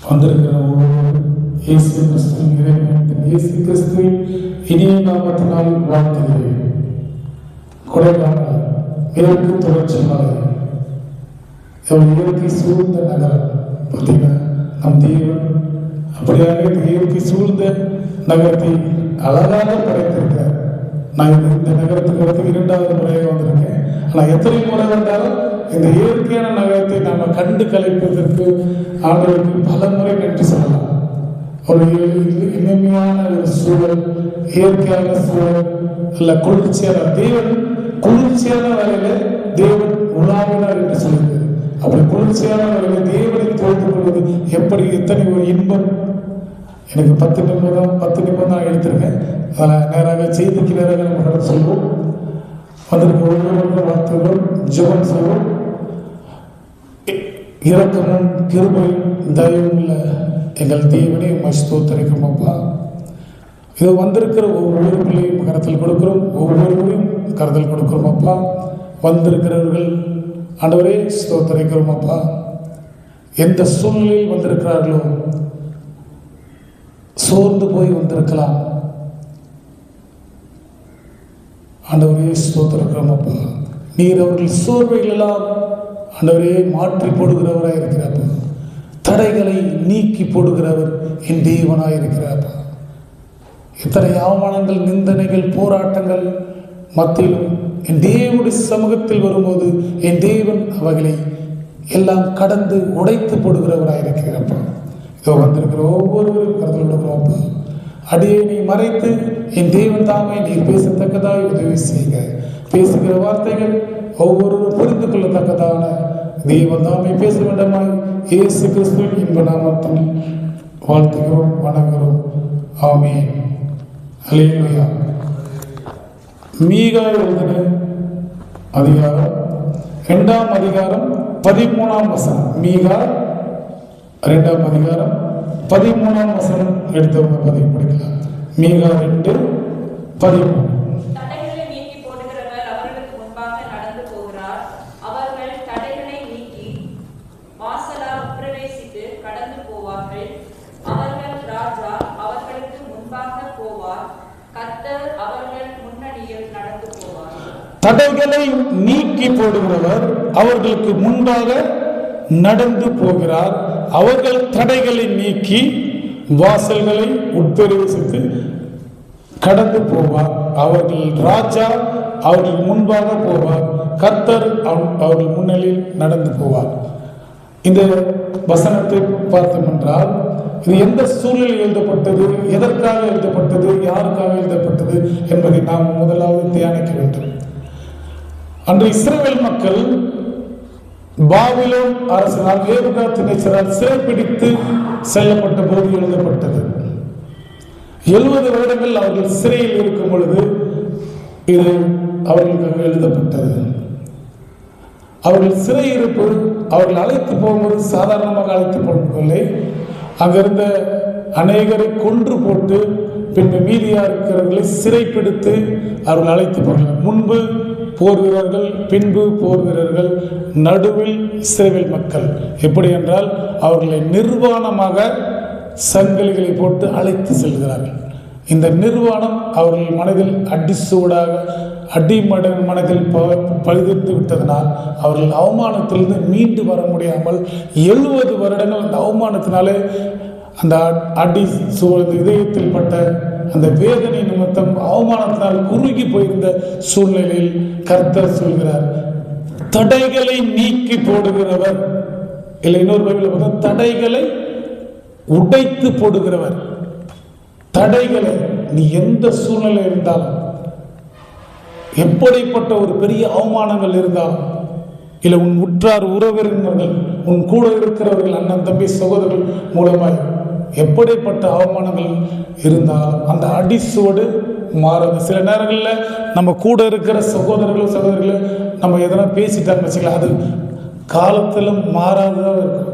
வந்திருக்கிற இயேசு கிறிஸ்துவின் இறைவன் இயேசு கிறிஸ்துவின் இனிய நாமத்தினால் வாழ்த்துகிறேன். கொடைக்கானல் மேற்கு தொடர்ச்சி மலை இயற்கை சூழ்ந்த நகரம் பார்த்தீங்கன்னா நம் தேவன் அப்படியாக இயற்கை சூழ்ந்த நகரத்தை அழகாக படைத்திருக்கிறார். நான் இந்த நகரத்துக்கு வந்து 2வது முறையாக வந்திருக்கேன். ஆனால் எத்தனை முறை வந்தாலும் இந்த இயற்கையான நகரத்தை நாம் கண்டு கலைப்பதற்கு ஆண்டவருக்கு பல முறை நன்றி சொல்லலாம். ஒரு இனிமையான ஒரு சூழல், இயற்கையான சூழல், இல்லை குளிர்ச்சியான தேவன் குளிர்ச்சியான வரையில தேவன் உலாவினார் என்று சொல்லுது. அப்படி குளிர்ச்சியான வரையில தேவனை தோழ்ந்து கொள்வது எப்படி எத்தனை ஒரு இன்பம். எனக்கு 10 நிமிடம் தான் எடுத்திருக்கேன். அதில் நேராக செய்திக்கு நேராக நம்ம கடந்து சொல்வோம். அதற்கு ஒவ்வொருவருக்கும் வாழ்த்துவோம், ஜெபம் செய்வோம். இரக்கமும் கிருபையும் தயவும் உள்ள எங்கள் தேவனை ஸ்தோத்திரிக்கிறோம் அப்பா. இது வந்திருக்கிற ஒவ்வொரு பிள்ளையும் கருத்தில் கொடுக்கிறோம், ஒவ்வொருவரையும் கருத்தில் கொடுக்கிறோம் அப்பா. வந்திருக்கிறவர்கள் ஆண்டவரே ஸ்தோத்திரிக்கிறோம் அப்பா. எந்த சூழ்நிலையில் வந்திருக்கிறார்களோ, சோர்ந்து போய் வந்திருக்கலாம் ஆண்டவரே ஸ்தோத்திரிக்கிறோம் அப்பா. நீர் அவர்கள் சோர்வைகளெல்லாம் ஆண்டவரே மாற்றி போடுகிறவராக இருக்கிறாப்பா. தடைகளை நீக்கி போடுகிறவர் என் தேவனாக இருக்கிறாப்பா. இத்தனை அவமானங்கள், நிந்தனைகள், போராட்டங்கள் மத்தியிலும் என் தேவனுடைய சமூகத்தில் வரும்போது என் தேவன் அவைகளை எல்லாம் கடந்து உடைத்து போடுகிறவராக இருக்கிறப்பா. இதோ வந்திருக்கிற ஒவ்வொருவரும் கருத்தில் கொடுக்கிறோம்ப்பா. அடியை மறைத்து என் தேவன் தாமே நீர் பேசத்தக்கதாய் உதவி செய்யுங்க. பேசுகிற வார்த்தைகள் ஒவ்வொருவரும் புரிந்து கொள்ளத்தக்கதான தேவன் தாமே பேச வேண்டுமாய் இயேசு கிறிஸ்துவின் இன்ப நாமத்தில் வாழ்த்துகிறோம், வணங்குகிறோம். ஆமென். அல்லேலூயா. மீகா எழுதின அதிகாரம் 2ஆம் அதிகாரம் 13ஆம் வசனம். மீகா 2ஆம் அதிகாரம் 13ஆம் வசனம் எடுத்தவங்க பதிவு படிக்கலாம். மீகா 2:13. தடைகளை நீக்கி போடுகிறவர் அவர்களுக்கு முன்பாக நடந்து போகிறார். அவர்கள் தடைகளை நீக்கி வாசல்களை உட்பிரவேசித்து கடந்து போவார். அவர்கள் ராஜா அவர்கள் முன்பாக போவார். கர்த்தர் அவர்கள் முன்னிலையில் நடந்து போவார். இந்த வசனத்தை பார்த்தோம் என்றால் இது எந்த சூழலில் எழுதப்பட்டது, எதற்காக எழுதப்பட்டது, யாருக்காக எழுதப்பட்டது என்பதை நாம் முதலாவது தியானிக்க வேண்டும். அன்று இஸ்ரவேல் மக்கள் பாபிலோன் அரசனால் நேபுகாத்நேச்சரால் சிறைப்பிடித்து செல்லப்பட்ட போது எழுதப்பட்டது. 70 வருடங்கள் அவர்கள் சிறையில் இருக்கும் பொழுது இது அவர்களுக்கு எழுதப்பட்டது. அவர்கள் சிறையிருப்பு அவர்கள் அழைத்து போகும்போது சாதாரணமாக அழைத்து போகவில்லை. அங்கிருந்த அநேகரை கொன்று போட்டு பின்பு மீதியா இருக்கிறவர்களை சிறைப்பிடித்து அவர்கள் அழைத்து போகிறார்கள். முன்பு போர் வீரர்கள், பின்பு போர் வீரர்கள், நடுவில் இஸ்ரவேல் மக்கள். எப்படி என்றால் அவர்களை நிர்வாணமாக சங்கிலிகளை போட்டு அழைத்து செல்கிறார்கள். இந்த நிர்வாணம் அவர்கள் மனதில் மனதில் பழுதித்து விட்டதனால் அவர்கள் அவமானத்திலிருந்து மீண்டு வர முடியாமல் 70 வருடங்கள் அந்த அவமானத்தினாலே அந்த அடி இதயத்தில் பட்ட அந்த வேதனை நிமித்தம் அவமானத்தினால் குறுகி போயிருந்த சூழ்நிலையில் கர்த்தர் சொல்கிறார், தடைகளை நீக்கி போடுகிறவர். இல்லை, இன்னொரு பைபிள்ல பார்த்தா தடைகளை உடைத்து போடுகிறவர். தடைகளை நீ எந்த சூழ்நிலை இருந்தாலும், எப்படிப்பட்ட ஒரு பெரிய அவமானங்கள் இருந்தாலும், இல்லை உன் உற்றார் உறவினர்கள், உன் கூட இருக்கிறவர்கள், அண்ணன் தம்பி சகோதரர்கள் மூலமாய் எப்படிப்பட்ட அவமானங்கள் இருந்தாலும் அந்த அடிசுவடு மாறாது. சில நேரங்களில் நம்ம கூட இருக்கிற சகோதரர்களும் சகோதரிகளும் நம்ம எதனா பேசிட்டாங்க வச்சுக்கலாம், அது காலத்திலும் மாறாததாக இருக்கும்.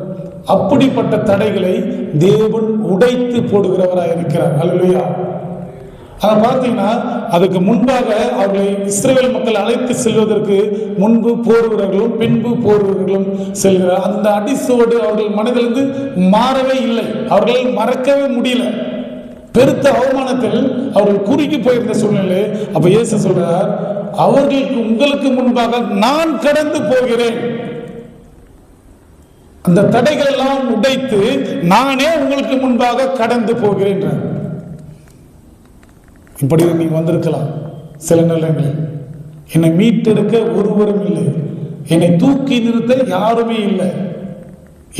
அப்படிப்பட்ட தடைகளை தேவன் உடைத்து போடுகிறவராக இருக்கிறார். அல்லேலூயா. அதை பார்த்தீங்கன்னா அதுக்கு முன்பாக அவர்களை இஸ்ரவேல் மக்கள் அழைத்து செல்வதற்கு முன்பு போர் வீரர்களும் பின்பு போர் வீரர்களும் செல்கிறார். அந்த அடிசுவடு அவர்கள் மனதிலிருந்து மாறவே இல்லை, அவர்கள் மறக்கவே முடியல. பெருத்த அவமானத்தில் அவர்கள் குறுகி போயிருந்த சூழ்நிலை. அப்ப இயேசு சொல்றார், அவர்களுக்கு உங்களுக்கு முன்பாக நான் கடந்து போகிறேன், அந்த தடைகள் எல்லாம் உடைத்து நானே உங்களுக்கு முன்பாக கடந்து போகிறேன். இப்படி நீங்க வந்திருக்கலாம். சில நிலைகளில் என்னை மீட்டெடுக்க ஒருவரும் இல்லை, என்னை தூக்கி நிறுத்த யாருமே இல்லை,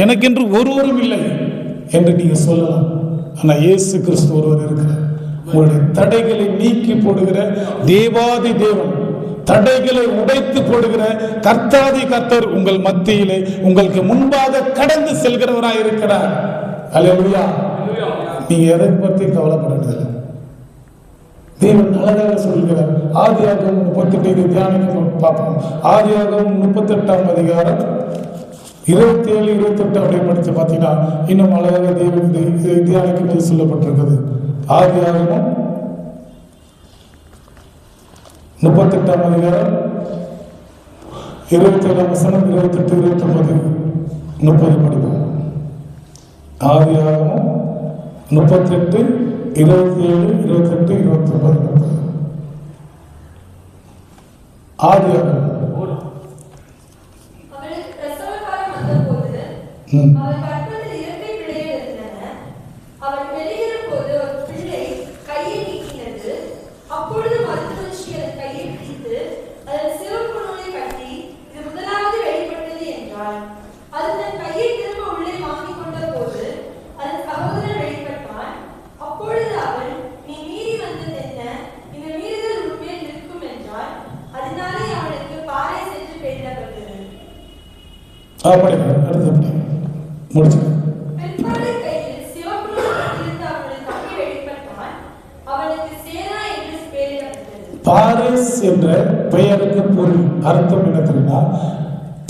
எனக்கென்று ஒருவரும் இல்லை என்று நீங்க சொல்லலாம். ஆனா இயேசு கிறிஸ்து ஒருவர் இருக்கிறார். உங்களுடைய தடைகளை நீக்கி போடுகிற தேவாதி தேவன், தடைகளை உடைத்து போடுகிற கர்த்தாதி கர்த்தர் உங்கள் மத்தியிலே உங்களுக்கு முன்பாக கடந்து செல்கிறவராய் இருக்கிறார். அல்லேலூயா. நீங்க எதை பற்றி கவலைப்படுறதில்லை. தேவன் அழகாக சொல்கிறார். ஆதியாகமம் 38 தியானிக்க பார்ப்போம். ஆதியாகமம் 38ஆம் அதிகாரம் 27, 28 அப்படியே படித்து பார்த்தீங்கன்னா இன்னும் அழகாக தேவன் இதை தியானிக்கும் போது சொல்லப்பட்டிருக்கிறது. ஆதியாகமம் 38ஆம் அதிகாரம் 27ஆம் வசனம் 28, 29, 30 படிப்போம். ஆதியாகமம் 38, 27, 28, 29. ஆதியாகமம். அவள் கற்பத்தில் இரட்டை பிள்ளைகள் இருந்தன. அவள் வெளியேற போது ஒரு பிள்ளை கையை நீக்கினது. அப்பொழுது மருத்துவச்சி அதன் கையை பிடித்து அதன் சிவப்பு நூலை கட்டி, இது முதலாவது வெளிப்பட்டது என்றாள். அது தன் கையை திரும்ப உள்ளே வாங்கிக் கொண்ட போது அதன் சகோதரன் வெளிப்பட்டான். அப்பொழுது அவள், நீ மீறி வந்தது என்ன? இந்த மீறுதல் உண்மையில் இருக்கும் என்றால் அதனாலே அவளுக்கு பாறை சென்று பெயரிடப்பட்டது. பிற்பாடு கையில் சிவப்பு நூல் கட்டியிருந்த அவள் தம்பி வெளிப்பட்டான். அவனுக்கு சேரா என்று பெயரிடப்பட்டது. பாரேஸ் என்ற பெயருக்கு பொருள் அர்த்தம் என்ன தெரியுமா?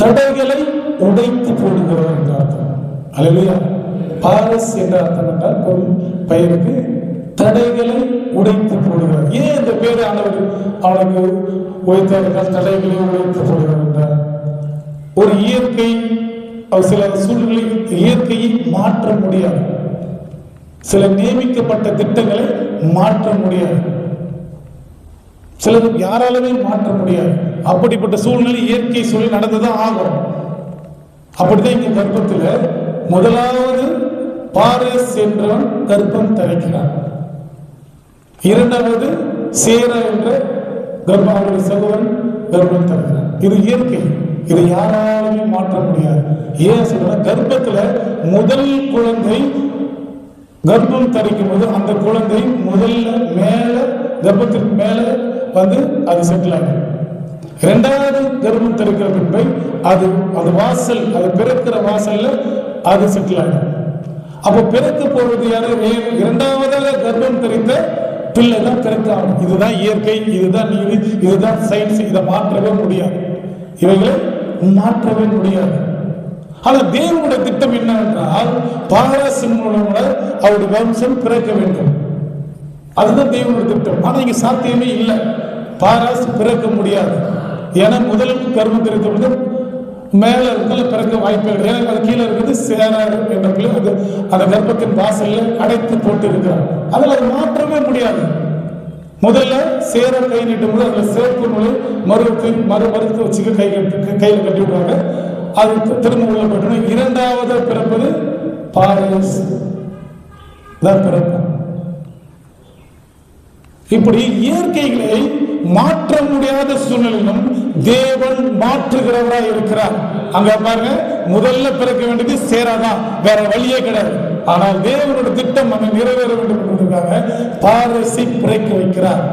தடைகளை உடைத்து போடுகிறவர் என்ற அர்த்தம். அல்லேலூயா. பாரஸ் என்ற அர்த்தம் என்றால் பொருள் பெயருக்கு தடைகளை உடைத்து போடுகிறார். ஏன் இந்த பேரை அவனுக்கு உயர்த்தார்கள்? தடைகளை உடைத்து போடுகிறார் என்றார். ஒரு இயற்கை சில சூழ்நிலை இயற்கையை மாற்ற முடியாது, சில நியமிக்கப்பட்ட திட்டங்களை மாற்ற முடியாது, சிலது யாராலுமே மாற்ற முடியாது. அப்படிப்பட்ட சூழ்நிலை இயற்கை சூழ்நிலை நடந்துதான் ஆகும். அப்படிதான் இங்க கர்ப்பத்தில் முதலாவது பாரேஸ் என்றவன் கர்ப்பம் தரிக்கிறான். இரண்டாவது சேரா என்ற கர்ப்பாவுடைய சகோதரன் கர்ப்பம் தரிக்கிறான். இது இயற்கை, இதை யாராலுமே மாற்ற முடியாது. ஏன் சொல்ற? கர்ப்பத்துல முதல் குழந்தை கர்ப்பம் தரிக்கும் போது அந்த குழந்தை முதல்ல மேல கர்ப்பத்திற்கு மேல வந்து அது செட்டில் ஆகும். இரண்டாவது கர்ப்பம் தரிக்கிற பின்பு அது அந்த வாசல், அது பிறக்கிற வாசல்ல அது செட்டில் ஆகும். அப்ப பிறக்க போவது யாரு? இரண்டாவதாக கர்ப்பம் தரித்த பிள்ளை தான் பிறக்காகும். இதுதான் இயற்கை, இதுதான் நீதி, இதுதான் சயின்ஸ். இதை மாற்றவே முடியாது, இவைகளை மாற்றவே முடியாது. ஆனா தேவனுடைய திட்டம் என்னவென்றால் பாரசின் மூலமாக அவருடைய வம்சம் பிறக்க வேண்டும். அதுதான் தேவனுடைய திட்டம். ஆனா இங்க சாத்தியமே இல்லை, பாராஸ் பிறக்க முடியாது. ஏன்னா முதல் கர்ப்பம் தெரிவித்த மேல இருக்கிற பிறக்க வாய்ப்பு இல்லை. ஏன்னா அது கீழே இருக்குது சேரா என்ற பிள்ளை அந்த கர்ப்பத்தின் வாசல்ல அடைத்து போட்டு இருக்கிறார். அதில் அது மாற்றவே முடியாது. முதல்ல சேர கை நீட்டும் போது அதுல சிவப்பு நூலை மறுத்து வச்சுக்க கையில கட்டி விடுவாங்க. அது திரும்ப உள்ள போயிட்டு இரண்டாவது பிறப்பது பாரஸ் தான் பிறக்கும். இப்படி இயற்கைகளை மாற்ற முடியாத சூழ்நிலையிலும் தேவன் மாற்றுகிறவராய் இருக்கிறார். அங்க பாருங்க, முதல்ல பிறக்க வேண்டியது சேராதான், வேற வழியே கிடையாது. ஆனால் தேவனோட திட்டம் அங்க நிறைவேற வேண்டும் என்பதற்காக பாரஸை பிறக்க வைக்கிறார்.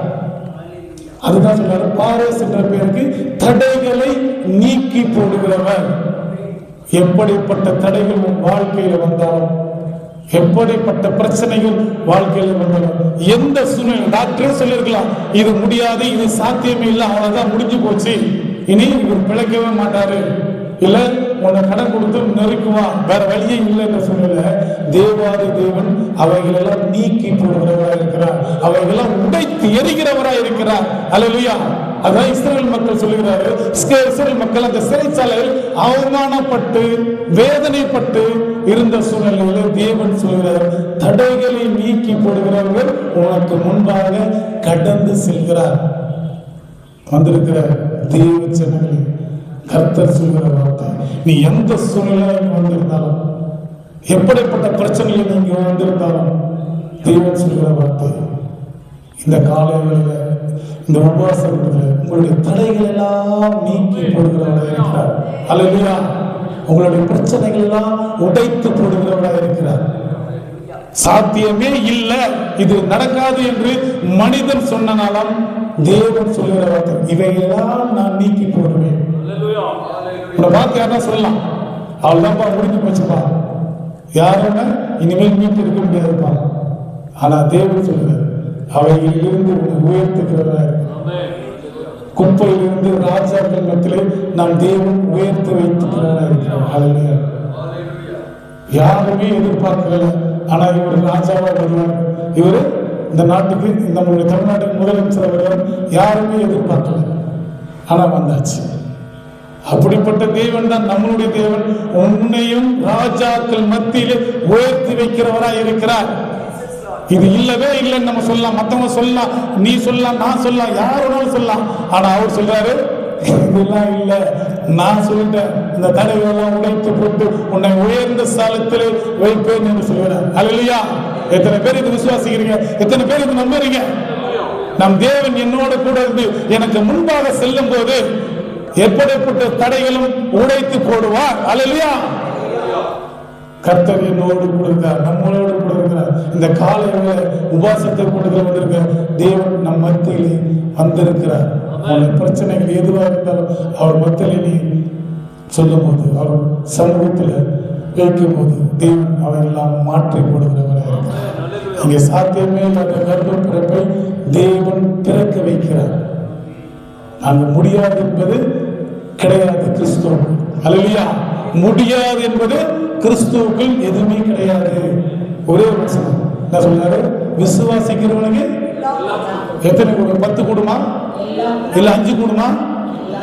அதுதான் சொல்றாரு, பாரேஸ் என்ற பேருக்கு தடைகளை நீக்கி போடுகிறவர். எப்படிப்பட்ட தடைகள் உன் வாழ்க்கையில வந்தாலும், எப்படிப்பட்ட பிரச்சனைகள் வாழ்க்கையில வந்தாலும், எந்த சூழ்நிலை, டாக்டரே சொல்லிருக்கலாம் இது முடியாது, இது சாத்தியமே இல்லை, அவ்வளவுதான் முடிஞ்சு போச்சு, இனி இவர் பிழைக்கவே மாட்டாரு, இல்ல உன்னை கடன் கொடுத்து நெருக்குவான், வேற வழியே இல்லை என்ற சூழ்நிலை, தேவாதி தேவன் அவைகளெல்லாம் நீக்கி போடுகிறவராக இருக்கிறார், அவைகளெல்லாம் உடைத்து எரிகிறவராக இருக்கிறார். அல்லேலூயா. அதான் இஸ்ரவேல் மக்கள் சொல்லுகிறார்கள், இஸ்ரவேல் மக்கள் அந்த சிறைச்சாலையில் அவமானப்பட்டு வேதனைப்பட்டு இருந்த சூழ்நிலையில தேவன் சொல்கிறார், தடைகளை நீக்கி போடுகிறவர்கள் உனக்கு முன்பாக கடந்து செல்கிறார். வந்திருக்கிற தேவ ஜனங்களே, கர்த்தர் சொல்கிற வார்த்தை, நீ எந்த சூழ்நிலையில் வந்திருந்தாலும், எப்படிப்பட்ட பிரச்சனையில் நீங்க வந்திருந்தாலும், தேவன் சொல்கிற வார்த்தை, இந்த காலைகளில இந்த உபவாசத்தில் உங்களுடைய தடைகள் எல்லாம் நீக்கி போடுகிறவராக இருக்கிறார். அல்லேலூயா. உங்களுடைய பிரச்சனைகள் எல்லாம் உடைத்து போடுகிறவராக இருக்கிறார். சாத்தியமே இல்லை, இது நடக்காது என்று மனிதன் சொன்னாலும் தேவன் சொல்கிற வார்த்தை, இவையெல்லாம் நான் நீக்கி போடுவேன். வார்த்தை யாரா சொல்லலாம், அவள்தான்ப்பா முடிஞ்சு போச்சுப்பா, யாருன்னா இனிமேல் மீட்டு இருக்க முடியாதுப்பா. ஆனா தேவன் சொல்கிறார், அவையிலிருந்து உயர்த்துகிறவராக, குப்பையிலிருந்து ராஜாக்கள் மத்தியிலே நாம் தேவன் உயர்த்து வைத்துக்கிறவராக இருக்கிறார். யாருமே எதிர்பார்க்கல, ஆனா இவர் ராஜாவா வருவார், இவர் இந்த நாட்டுக்கு, நம்மளுடைய தமிழ்நாட்டுக்கு முதலமைச்சர் வருவார், யாருமே எதிர்பார்க்கல, ஆனா வந்தாச்சு. அப்படிப்பட்ட தேவன் தான் நம்மளுடைய தேவன். உன்னையும் ராஜாக்கள் மத்தியிலே உயர்த்தி வைக்கிறவராக இருக்கிறார். இது இல்லவே இல்லைன்னு நம்ம சொல்லலாம், மற்றவங்க சொல்லலாம், நீ சொல்லலாம், நான் சொல்லலாம், யாரும் சொல்லலாம், ஆனா அவர் சொல்றாரு, இதெல்லாம் இல்லை, நான் சொல்லிட்டேன், இந்த தடைகளெல்லாம் உடைத்து போட்டு உன்னை உயர்ந்த ஸ்தலத்தில் வைப்பேன் என்று சொல்கிறார். அல்லேலூயா. எத்தனை பேர் இது விசுவாசிக்கிறீங்க? எத்தனை பேர் இது நம்புறீங்க? நம் தேவன் என்னோட கூட இருந்து எனக்கு முன்பாக செல்லும் போது எப்படிப்பட்ட தடைகளும் உடைத்து போடுவார். அல்லேலூயா. கர்த்தர் என்னோடு கூட இருக்கிறார், நம்மளோடு கூட இருக்கிறார். இந்த காலையில உபாசத்தை கொடுக்கிற வந்திருக்க தேவன் நம் மத்தியிலே வந்திருக்கிறார். அவருடைய பிரச்சனைகள் எதுவாக இருந்தாலும் அவர் மத்தியிலே நீ சொல்லும் போது, அவர் சமூகத்தில் வைக்கும் போது தேவன் அவையெல்லாம் மாற்றி போடுகிறவராக இருக்கிறார். இங்கே சாத்தியமே இல்லாத கர்ப்ப பிறப்பை தேவன் பிறக்க வைக்கிறார். அங்கு முடியாது என்பது கிடையாது கிறிஸ்துவுக்கு. அல்லேலூயா. முடியாது என்பது கிறிஸ்துவுக்கு எதுவுமே கிடையாது. ஒரே வசனம் என்ன சொல்றாரு? விசுவாசிக்கிறவனுக்கு எத்தனை கூடும்? 10 கூடுமா, இல்ல 5 கூடுமா,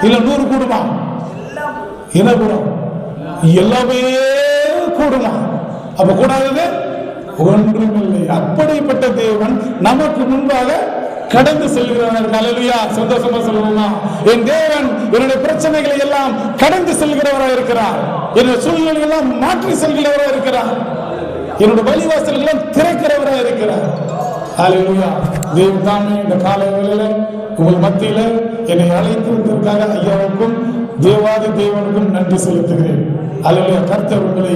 இல்ல 100 கூடுமா? என்ன கூடும்? எல்லாமே கூடுமா? அப்ப கூடாதது ஒன்றுமில்லை. அப்படிப்பட்ட தேவன் நமக்கு முன்பாக கடந்து செல்கிறவர். அல்லேலூயா. சந்தோஷமா சொல்லுவோமா? என் தேவன் என்னுடைய பிரச்சனைகளை எல்லாம் கடந்து செல்கிறவராக இருக்கிறார். என்னுடைய சூழ்நிலை எல்லாம் மாற்றி செல்கிறவராக இருக்கிறார். என்னுடைய வழிவாசல்கள் எல்லாம் திறக்கிறவராக இருக்கிறார். அல்லேலூயா. தேவன் தாமே இந்த காலை வேளையில உங்கள் மத்தியில என்னை அழைத்து வந்ததற்காக ஐயாவுக்கும் தேவாதி தேவனுக்கும் நன்றி செலுத்துகிறேன். அல்லேலூயா. கர்த்தர் உங்களை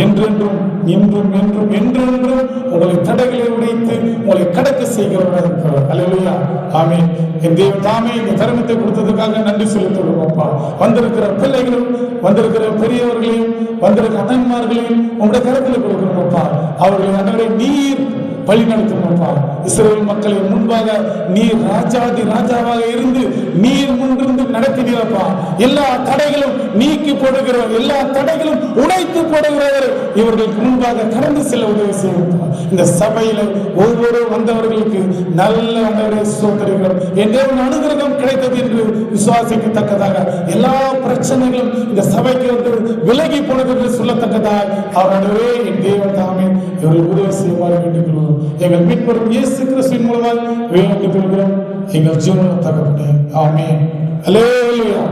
என்றென்றும் இன்றும் என்றும் என்றென்றும் உங்களை தடைகளை உடைத்து உங்களை கடக்க செய்கிறவராக இருக்கிறார். அல்லேலூயா. ஆமென். என் தேவன் தாமே இந்த தருணத்தை கொடுத்ததுக்காக நன்றி செலுத்துகிறோம் அப்பா. வந்திருக்கிற பிள்ளைகளும், வந்திருக்கிற பெரியவர்களையும், வந்திருக்கிற அண்ணன்மார்களையும் உங்களுடைய கருத்தில் கொடுக்கிறோம் அப்பா. அவர்களை அன்றைய நீர் வழி நடத்தும். இஸ்ரவேல் மக்களை முன்பாக நீர் ராஜாதி ராஜாவாக இருந்து நீர் முன்னிருந்து நடத்தினீரப்பா. எல்லா தடைகளும் நீக்கி போடுகிறவர், எல்லா தடைகளும் உடைத்து போடுகிறவர் இவர்களுக்கு முன்பாக கடந்து செல்ல உதவி செய்வார். இந்த சபையில ஒவ்வொரு வந்தவர்களுக்கு நல்ல வந்தவரை சோதனைகள் என் தேவன் அனுகிரகம் கிடைத்தது என்று விசுவாசிக்கத்தக்கதாக, எல்லா பிரச்சனைகளும் இந்த சபைக்கு வந்து விலகி போனது என்று சொல்லத்தக்கதாக அவருடைய என் தேவன் தாமே இவர்கள் உதவி செய்வார் வேண்டிக் கொள்வோம். எங்கள் மீட்பரும் இயேசு கிறிஸ்துவின் மூலமாக வேண்டிக் கொள்கிறோம் எங்கள் ஜீவன தகப்பனே. ஆமென். அல்லேலூயா.